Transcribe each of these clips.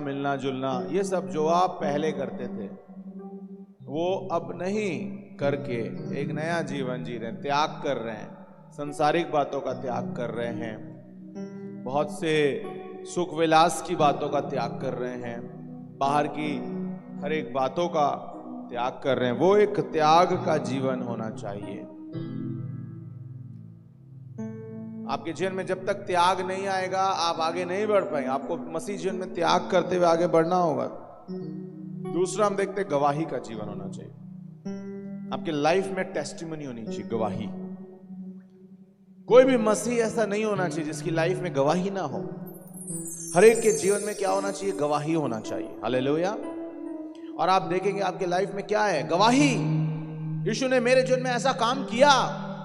मिलना जुलना, ये सब जो आप पहले करते थे वो अब नहीं करके एक नया जीवन जी रहे हैं, त्याग कर रहे हैं, संसारिक बातों का त्याग कर रहे हैं, बहुत से सुख विलास की बातों का त्याग कर रहे हैं, बाहर की हर एक बातों का त्याग कर रहे हैं। वो एक त्याग का जीवन होना चाहिए। आपके जीवन में जब तक त्याग नहीं आएगा आप आगे नहीं बढ़ पाएंगे। आपको मसीह जीवन में त्याग करते हुए आगे बढ़ना होगा। दूसरा हम देखते हैं गवाही का जीवन होना चाहिए। आपके लाइफ में टेस्टिमनी होनी चाहिए, गवाही। कोई भी मसीह ऐसा नहीं होना चाहिए जिसकी लाइफ में गवाही ना हो। हर एक के जीवन में क्या होना चाहिए? गवाही होना चाहिए। हालेलुया। और आप देखेंगे आपके लाइफ में क्या है? गवाही। यीशु ने मेरे जीवन में ऐसा काम किया,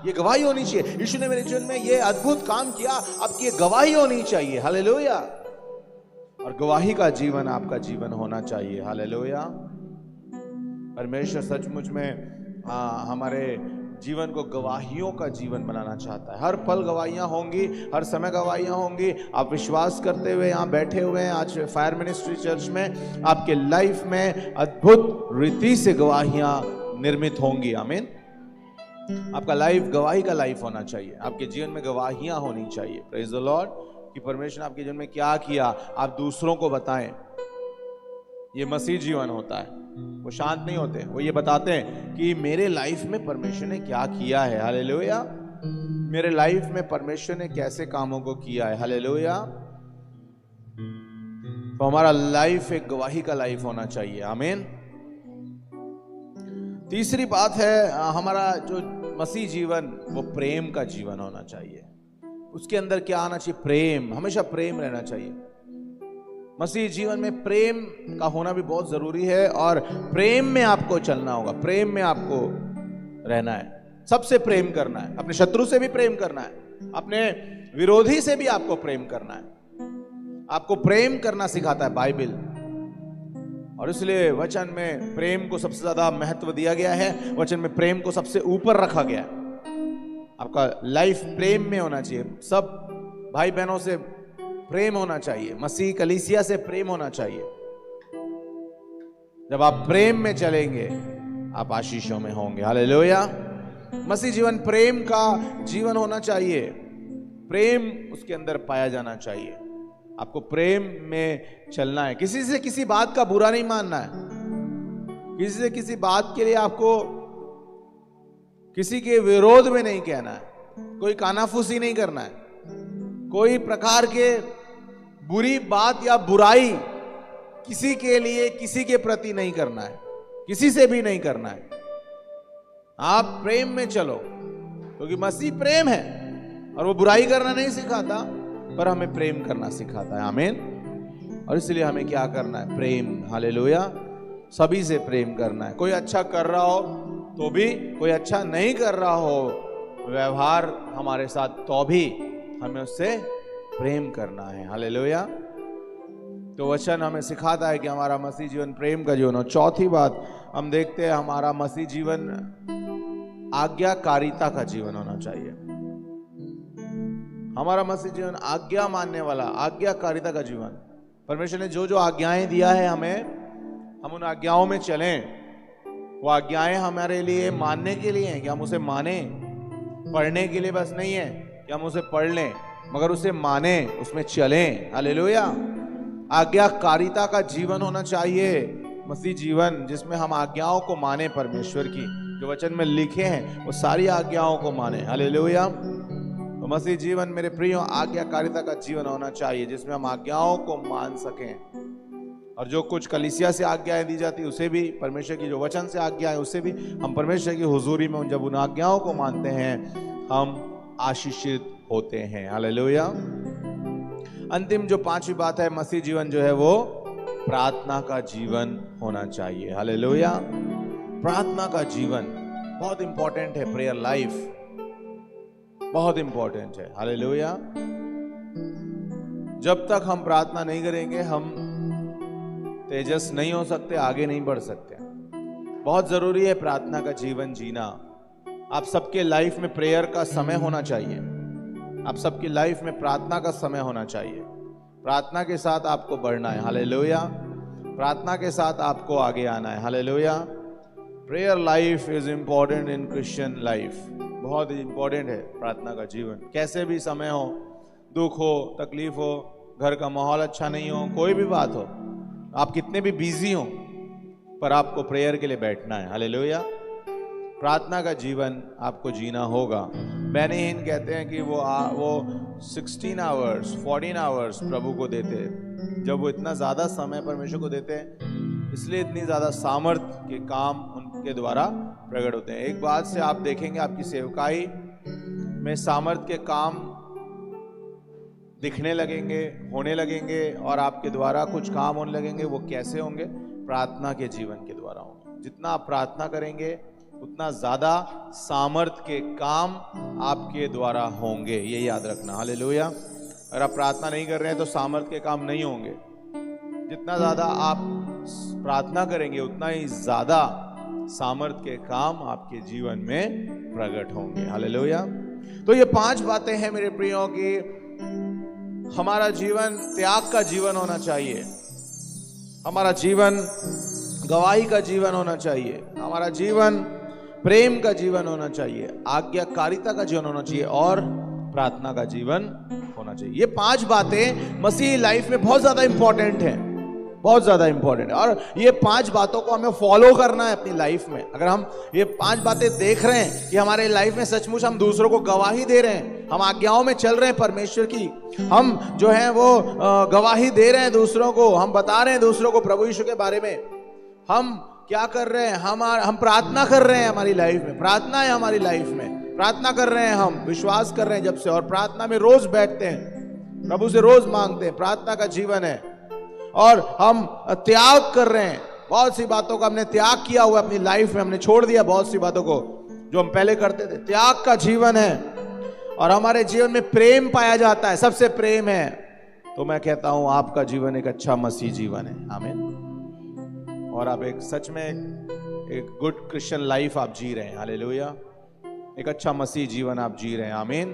ये गवाही होनी चाहिए। यीशु ने मेरे जीवन में ये अद्भुत काम किया, आपकी ये गवाही होनी चाहिए। हालेलुया। और गवाही का जीवन आपका जीवन होना चाहिए। हालेलुया। परमेश्वर सचमुच में हमारे जीवन को गवाहियों का जीवन बनाना चाहता है। हर पल गवाहियां होंगी, हर समय गवाहियां होंगी। आप विश्वास करते हुए यहाँ बैठे हुए हैं आज फायर मिनिस्ट्री चर्च में, आपके लाइफ में अद्भुत रीति से गवाहियां निर्मित होंगी। आमीन। आपका लाइफ गवाही का लाइफ होना चाहिए। आपके जीवन में गवाहियां होनी चाहिए। Praise the Lord. कि परमेश्वर ने आपके जीवन में क्या किया आप दूसरों को बताएं। ये मसीह जीवन होता है। वो शांत नहीं होते, वो ये बताते हैं कि मेरे लाइफ में परमेश्वर ने क्या किया है। हालेलुया। मेरे लाइफ में परमेश्वर ने कैसे कामों को किया है। हालेलुया। तो हमारा लाइफ एक गवाही का लाइफ होना चाहिए। आमीन। तीसरी बात है हमारा जो मसीह जीवन वो प्रेम का जीवन होना चाहिए। उसके अंदर क्या आना चाहिए? प्रेम। हमेशा प्रेम रहना चाहिए। मसीह जीवन में प्रेम का होना भी बहुत जरूरी है और प्रेम में आपको चलना होगा। प्रेम में आपको रहना है। सबसे प्रेम करना है। अपने शत्रु से भी प्रेम करना है, अपने विरोधी से भी आपको प्रेम करना है। आपको प्रेम करना सिखाता है बाइबल। और इसलिए वचन में प्रेम को सबसे ज्यादा महत्व दिया गया है। वचन में प्रेम को सबसे ऊपर रखा गया है। आपका लाइफ प्रेम में होना चाहिए। सब भाई बहनों से प्रेम होना चाहिए। मसीह कलीसिया से प्रेम होना चाहिए। जब आप प्रेम में चलेंगे आप आशीषों में होंगे। हालेलुया। मसीह जीवन प्रेम का जीवन होना चाहिए। प्रेम उसके अंदर पाया जाना चाहिए। आपको प्रेम में चलना है। किसी से किसी बात का बुरा नहीं मानना है। किसी से किसी बात के लिए आपको किसी के विरोध में नहीं कहना है। कोई कानाफूसी नहीं करना है। कोई प्रकार के बुरी बात या बुराई किसी के लिए किसी के प्रति नहीं करना है। किसी से भी नहीं करना है। आप प्रेम में चलो क्योंकि मसीह प्रेम है और वो बुराई करना नहीं सिखाता पर हमें प्रेम करना सिखाता है। आमीन। और इसलिए हमें क्या करना है? प्रेम। हालेलुया। सभी से प्रेम करना है। कोई अच्छा कर रहा हो तो भी, कोई अच्छा नहीं कर रहा हो व्यवहार हमारे साथ तो भी हमें उससे प्रेम करना है। हालेलुया। तो वचन हमें सिखाता है कि हमारा मसीह जीवन प्रेम का जीवन हो। चौथी बात हम देखते हैं हमारा मसीह जीवन आज्ञाकारिता का जीवन होना चाहिए। हमारा मसीह जीवन आज्ञा मानने वाला, आज्ञाकारिता का जीवन। परमेश्वर ने जो जो आज्ञाएं दिया है हमें, हम उन आज्ञाओं में चलें। वो आज्ञाएं हमारे लिए मानने के लिए हैं कि हम उसे माने, पढ़ने के लिए बस नहीं है कि हम उसे पढ़ लें, मगर उसे माने, उसमें चलें। हालेलुया। आज्ञाकारिता का जीवन होना चाहिए मसीह जीवन, जिसमें हम आज्ञाओं को माने। परमेश्वर की जो वचन में लिखे हैं वो सारी आज्ञाओं को माने। हालेलुया। तो मसीह जीवन मेरे प्रियो आज्ञाकारिता का जीवन होना चाहिए जिसमें हम आज्ञाओं को मान सकें। और जो कुछ कलीसिया से आज्ञाएं दी जाती उसे भी, परमेश्वर की जो वचन से आज्ञा है उसे भी हम परमेश्वर की हुजूरी में जब उन आज्ञाओं को मानते हैं हम आशीषित होते हैं। हालेलुया। अंतिम जो पांचवी बात है मसीह जीवन जो है वो प्रार्थना का जीवन होना चाहिए। हालेलुया। प्रार्थना का जीवन बहुत इंपॉर्टेंट है। प्रेयर लाइफ बहुत इंपॉर्टेंट है। हालेलुया। जब तक हम प्रार्थना नहीं करेंगे हम तेजस नहीं हो सकते, आगे नहीं बढ़ सकते। बहुत जरूरी है प्रार्थना का जीवन जीना। आप सबके लाइफ में प्रेयर का समय होना चाहिए। आप सबकी लाइफ में प्रार्थना का समय होना चाहिए। प्रार्थना के साथ आपको बढ़ना है, हालेलुया। प्रार्थना के साथ आपको आगे आना है, hallelujah. Prayer life is important in Christian life, बहुत इंपॉर्टेंट है प्रार्थना का जीवन। कैसे भी समय हो, दुख हो, तकलीफ हो, घर का माहौल अच्छा नहीं हो, कोई भी बात हो, आप कितने भी बिजी हो, पर आपको प्रेयर के लिए बैठना है, हालेलुया। प्रार्थना का जीवन आपको जीना होगा। बेनी हिन कहते हैं कि वो 16 आवर्स 14 आवर्स प्रभु को देते हैं। जब वो इतना ज़्यादा समय परमेश्वर को देते हैं, इसलिए इतनी ज़्यादा सामर्थ्य के काम उनके द्वारा प्रकट होते हैं। एक बात से आप देखेंगे, आपकी सेवकाई में सामर्थ्य के काम दिखने लगेंगे, होने लगेंगे, और आपके द्वारा कुछ काम होने लगेंगे। वो कैसे होंगे? प्रार्थना के जीवन के द्वारा होंगे। जितना आप प्रार्थना करेंगे, उतना ज्यादा सामर्थ्य के काम आपके द्वारा होंगे, ये याद रखना, हालेलुया। अगर आप प्रार्थना नहीं कर रहे हैं तो सामर्थ्य के काम नहीं होंगे। जितना ज्यादा आप प्रार्थना करेंगे, उतना ही ज्यादा सामर्थ्य के काम आपके जीवन में प्रकट होंगे, हालेलुया। तो ये 5 बातें हैं मेरे प्रियों की। हमारा जीवन त्याग का जीवन होना चाहिए, हमारा जीवन गवाही का जीवन होना चाहिए, हमारा जीवन प्रेम का जीवन होना चाहिए, आज्ञाकारिता का जीवन होना चाहिए, और प्रार्थना का जीवन होना चाहिए। ये 5 बातें मसीही लाइफ में बहुत ज्यादा इंपॉर्टेंट हैं, बहुत ज्यादा इंपॉर्टेंट है। और ये 5 बातों को हमें फॉलो करना है अपनी लाइफ में। अगर हम ये 5 बातें देख रहे हैं कि हमारे लाइफ में सचमुच हम दूसरों को गवाही दे रहे हैं, हम आज्ञाओं में चल रहे हैं परमेश्वर की, हम जो है वो गवाही दे रहे हैं दूसरों को, हम बता रहे हैं दूसरों को प्रभु यीशु के बारे में, हम क्या कर रहे हैं? हम प्रार्थना कर रहे हैं, हमारी लाइफ में प्रार्थना है, हमारी लाइफ में प्रार्थना कर रहे हैं, हम विश्वास कर रहे हैं जब से, और प्रार्थना में रोज बैठते हैं, प्रभु से रोज मांगते हैं, प्रार्थना का जीवन है। और हम त्याग कर रहे हैं, बहुत सी बातों का हमने त्याग किया हुआ अपनी लाइफ में, हमने छोड़ दिया बहुत सी बातों को जो हम पहले करते थे। त्याग का जीवन है, और हमारे जीवन में प्रेम पाया जाता है, सबसे प्रेम है। तो मैं कहता हूं आपका जीवन एक अच्छा मसीह जीवन है, आमीन। और आप एक सच में एक गुड क्रिश्चियन लाइफ आप जी रहे हैं, हालेलुया। एक अच्छा मसीह जीवन आप जी रहे हैं, आमीन।